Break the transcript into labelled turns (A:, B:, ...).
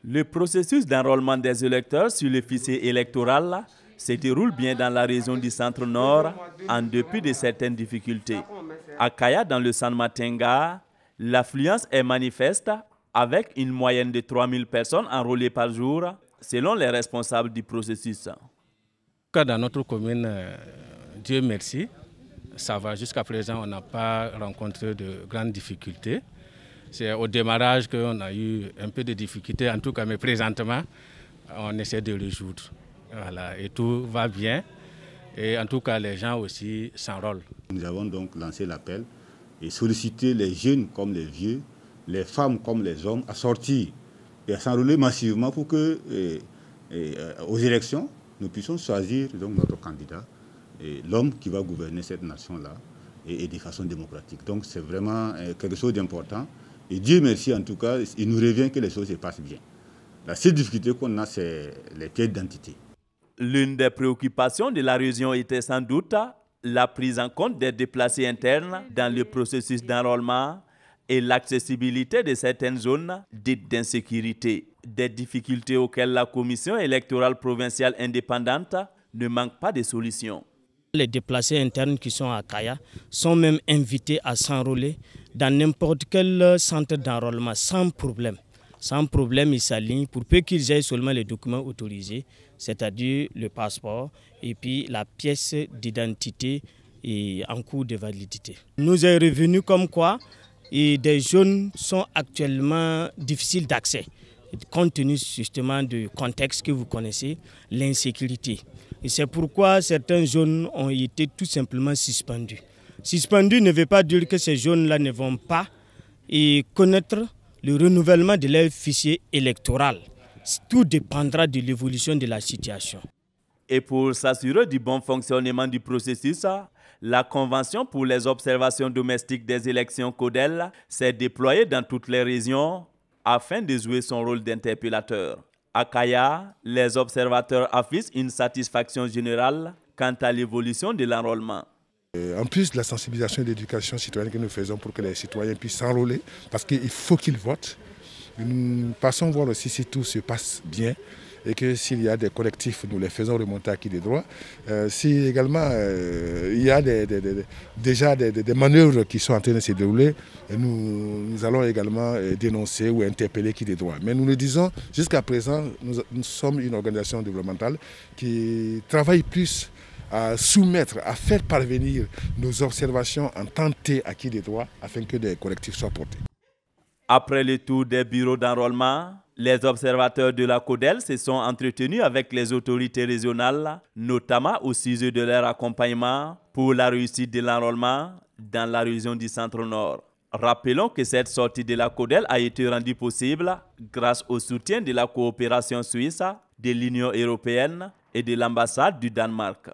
A: Le processus d'enrôlement des électeurs sur le fichier électoral se déroule bien dans la région du Centre-Nord, en dépit de certaines difficultés. À Kaya, dans le San-Matenga, l'affluence est manifeste, avec une moyenne de 3000 personnes enrôlées par jour, selon les responsables du processus.
B: Dans notre commune, Dieu merci, ça va. Jusqu'à présent, on n'a pas rencontré de grandes difficultés. C'est au démarrage qu'on a eu un peu de difficultés, en tout cas, mais présentement, on essaie de le résoudre. Voilà, et tout va bien. Et en tout cas, les gens aussi s'enrôlent.
C: Nous avons donc lancé l'appel et sollicité les jeunes comme les vieux, les femmes comme les hommes à sortir et à s'enrôler massivement pour que, aux élections, nous puissions choisir donc notre candidat, l'homme qui va gouverner cette nation-là et de façon démocratique. Donc c'est vraiment quelque chose d'important. Et Dieu merci en tout cas, il nous revient que les choses se passent bien. La seule difficulté qu'on a, c'est les pièces d'identité.
A: L'une des préoccupations de la région était sans doute la prise en compte des déplacés internes dans le processus d'enrôlement et l'accessibilité de certaines zones dites d'insécurité. Des difficultés auxquelles la Commission électorale provinciale indépendante ne manque pas de solutions.
D: Les déplacés internes qui sont à Kaya sont même invités à s'enrôler dans n'importe quel centre d'enrôlement sans problème. Sans problème, ils s'alignent pour peu qu'ils aient seulement les documents autorisés, c'est-à-dire le passeport et puis la pièce d'identité en cours de validité. Nous est revenu comme quoi des zones sont actuellement difficiles d'accès, compte tenu justement du contexte que vous connaissez, l'insécurité. Et c'est pourquoi certaines zones ont été tout simplement suspendues. Suspendues ne veut pas dire que ces zones-là ne vont pas connaître le renouvellement de leur fichier électoral. Tout dépendra de l'évolution de la situation.
A: Et pour s'assurer du bon fonctionnement du processus, la Convention pour les observations domestiques des élections CODEL s'est déployée dans toutes les régions afin de jouer son rôle d'interpellateur. À Kaya, les observateurs affichent une satisfaction générale quant à l'évolution de l'enrôlement.
E: En plus de la sensibilisation et l'éducation citoyenne que nous faisons pour que les citoyens puissent s'enrôler, parce qu'il faut qu'ils votent, nous passons voir aussi si tout se passe bien et que s'il y a des collectifs, nous les faisons remonter à qui des droits. Si également il y a déjà des manœuvres qui sont en train de se dérouler, nous allons également dénoncer ou interpeller qui des droits. Mais nous le disons, jusqu'à présent, nous sommes une organisation développementale qui travaille plus à soumettre, à faire parvenir nos observations en temps T à qui des droits afin que des collectifs soient portés.
A: Après le tour des bureaux d'enrôlement, les observateurs de la CODEL se sont entretenus avec les autorités régionales, notamment au sujet de leur accompagnement pour la réussite de l'enrôlement dans la région du Centre-Nord. Rappelons que cette sortie de la CODEL a été rendue possible grâce au soutien de la coopération suisse, de l'Union européenne et de l'ambassade du Danemark.